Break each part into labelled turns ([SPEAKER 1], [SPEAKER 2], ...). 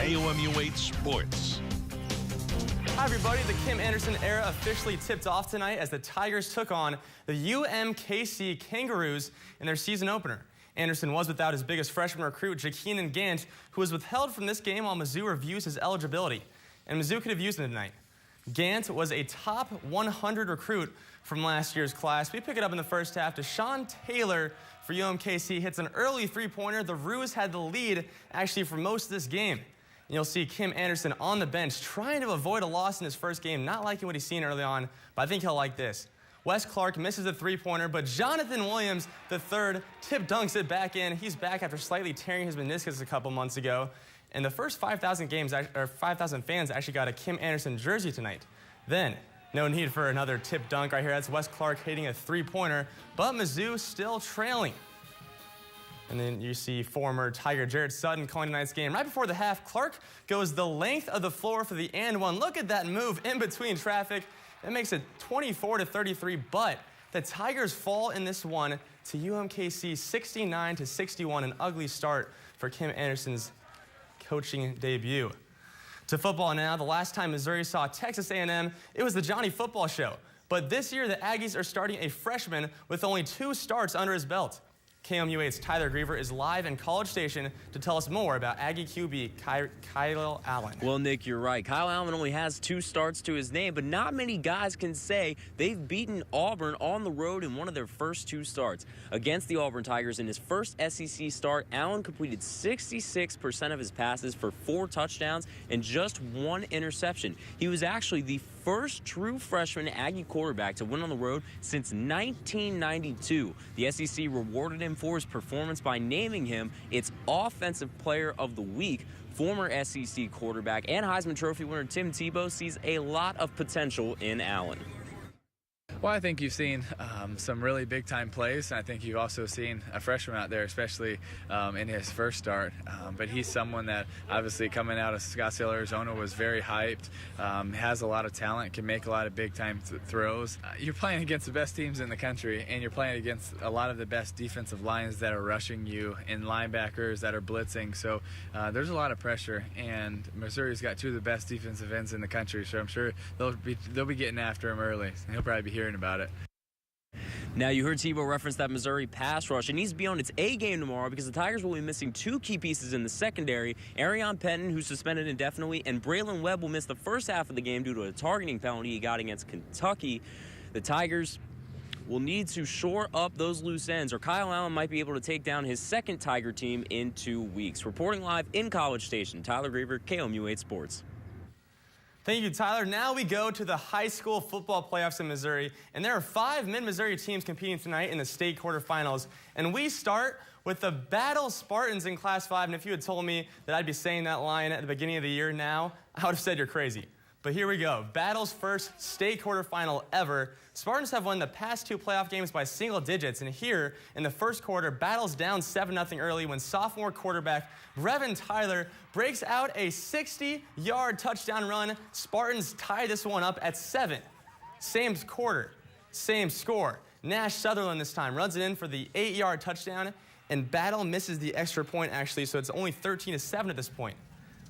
[SPEAKER 1] KOMU 8 Sports.
[SPEAKER 2] Hi everybody, the Kim Anderson era officially tipped off tonight as the Tigers took on the UMKC Kangaroos in their season opener. Anderson was without his biggest freshman recruit, Hehemann, who was withheld from this game while Mizzou reviews his eligibility. And Mizzou could have used him tonight. Gant was a top 100 recruit from last year's class. We pick it up in the first half. Deshaun Taylor for UMKC hits an early three-pointer. The Roos had the lead actually for most of this game. And you'll see Kim Anderson on the bench trying to avoid a loss in his first game, not liking what he's seen early on, but I think he'll like this. Wes Clark misses a three-pointer, but Jonathan Williams, the third, tip dunks it back in. He's back after slightly tearing his meniscus a couple months ago. And the first 5,000 fans actually got a Kim Anderson jersey tonight. Then, no need for another tip dunk right here. That's Wes Clark hitting a three-pointer, but Mizzou still trailing. And then you see former Tiger Jared Sutton calling tonight's game. Right before the half, Clark goes the length of the floor for the and one. Look at that move in between traffic. It makes it 24-33, but the Tigers fall in this one to UMKC 69-61, an ugly start for Kim Anderson's coaching debut. To football now. The last time Missouri saw Texas A&M, it was the Johnny Football Show. But this year, the Aggies are starting a freshman with only 2 starts under his belt. KOMU 8's Tyler Griever is live in College Station to tell us more about Aggie QB Kyle Allen.
[SPEAKER 3] Well, Nick, you're right. Kyle Allen only has 2 starts to his name, but not many guys can say they've beaten Auburn on the road in one of their first 2 starts. Against the Auburn Tigers in his first SEC start, Allen completed 66% of his passes for 4 touchdowns and just 1 interception. He was actually the first true freshman Aggie quarterback to win on the road since 1992. The SEC rewarded him for his performance by naming him its Offensive Player of the Week. Former SEC quarterback and Heisman Trophy winner Tim Tebow sees a lot of potential in Allen.
[SPEAKER 4] Well, I think you've seen some really big-time plays, and I think you've also seen a freshman out there, especially in his first start. But he's someone that, obviously, coming out of Scottsdale, Arizona, was very hyped, has a lot of talent, can make a lot of big-time throws. You're playing against the best teams in the country, and you're playing against a lot of the best defensive lines that are rushing you and linebackers that are blitzing. So there's a lot of pressure, and Missouri's got 2 of the best defensive ends in the country, so I'm sure they'll be getting after him early. He'll probably be hearing about it.
[SPEAKER 3] Now, you heard Tebow reference that Missouri pass rush. It needs to be on its A game tomorrow because the Tigers will be missing 2 key pieces in the secondary. Arion Penton, who's suspended indefinitely, and Braylon Webb will miss the first half of the game due to a targeting penalty he got against Kentucky. The Tigers will need to shore up those loose ends, or Kyle Allen might be able to take down his second Tiger team in 2 weeks. Reporting live in College Station, Tyler Griever, KOMU 8 Sports.
[SPEAKER 2] Thank you, Tyler. Now we go to the high school football playoffs in Missouri, and there are 5 mid-Missouri teams competing tonight in the state quarterfinals. And we start with the Battle Spartans in Class 5, and if you had told me that I'd be saying that line at the beginning of the year now, I would have said you're crazy. But here we go. Battle's first state quarterfinal ever. Spartans have won the past 2 playoff games by single digits, and here in the first quarter, Battle's down 7-0 early when sophomore quarterback Brevin Tyler breaks out a 60-yard touchdown run. Spartans tie this one up at 7. Same quarter, same score. Nash Sutherland this time runs it in for the 8-yard touchdown, and Battle misses the extra point actually, so it's only 13-7 at this point.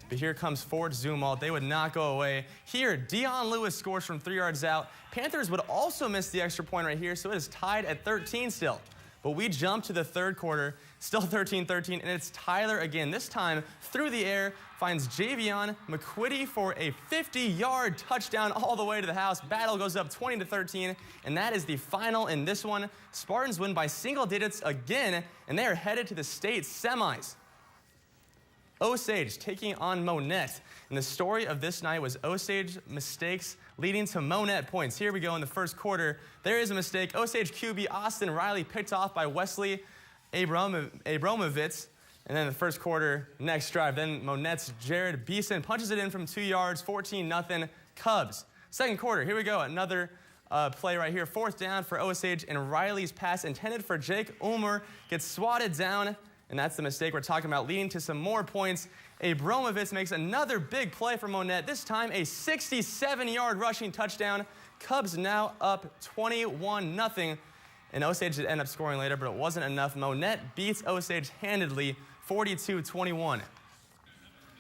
[SPEAKER 2] But here comes Fort Zumwalt. They would not go away. Here, Dion Lewis scores from 3 yards out. Panthers would also miss the extra point right here, so it is tied at 13 still. But we jump to the third quarter, still 13-13, and it's Tyler again. This time, through the air, finds Javion McQuitty for a 50-yard touchdown all the way to the house. Battle goes up 20-13, and that is the final in this one. Spartans win by single digits again, and they are headed to the state semis. Osage taking on Monette. And the story of this night was Osage mistakes leading to Monette points. Here we go in the first quarter. There is a mistake. Osage QB Austin Riley picked off by Wesley Abramovitz. And then the first quarter, next drive. Then Monette's Jared Beeson punches it in from 2 yards, 14-0 Cubs. Second quarter, here we go. Another play right here. 4th down for Osage, and Riley's pass intended for Jake Ulmer gets swatted down. And that's the mistake we're talking about, leading to some more points. Abramovitz makes another big play for Monette, this time a 67-yard rushing touchdown. Cubs now up 21-0. And Osage did end up scoring later, but it wasn't enough. Monette beats Osage handedly, 42-21.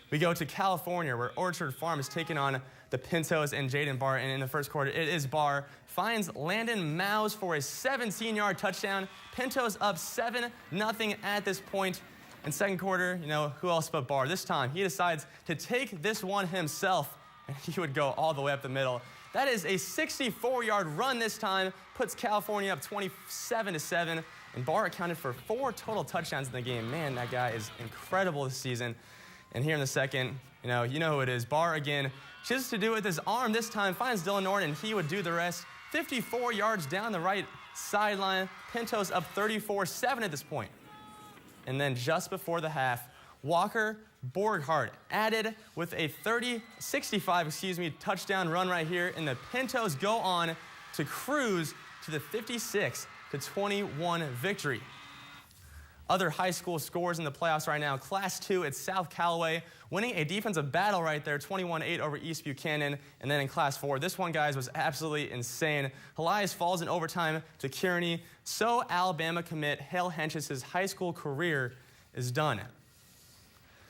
[SPEAKER 2] We go to California, where Orchard Farm is taking on the Pintos and Jaden Barr. And in the first quarter, it is Barr finds Landon Mouse for a 17-yard touchdown. Pintos up 7-0 at this point. In second quarter, who else but Barr? This time, he decides to take this one himself, and he would go all the way up the middle. That is a 64-yard run this time, puts California up 27-7, and Barr accounted for 4 total touchdowns in the game. Man, that guy is incredible this season. And here in the second, you know who it is. Barr again, chooses to do it with his arm this time, finds Dylan Norton, and he would do the rest. 54 yards down the right sideline. Pintos up 34-7 at this point. And then just before the half, Walker Borghardt added with a 65 touchdown run right here, and the Pintos go on to cruise to the 56-21 victory. Other high school scores in the playoffs right now. Class 2 at South Callaway, winning a defensive battle right there, 21-8 over East Buchanan. And then in Class 4, this one, guys, was absolutely insane. Elias falls in overtime to Kearney. So Alabama commit Hale Hench's high school career is done.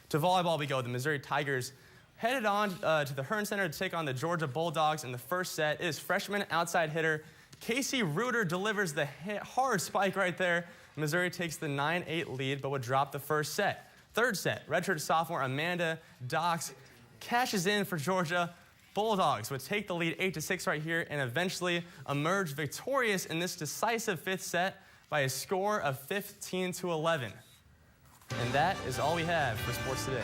[SPEAKER 2] To volleyball we go. The Missouri Tigers headed on to the Hearn Center to take on the Georgia Bulldogs in the first set. It is freshman outside hitter Casey Reuter delivers the hard spike right there. Missouri takes the 9-8 lead, but would drop the first set. Third set, redshirt sophomore Amanda Docks cashes in for Georgia. Bulldogs would take the lead 8-6 right here and eventually emerge victorious in this decisive fifth set by a score of 15-11. And that is all we have for Sports Today.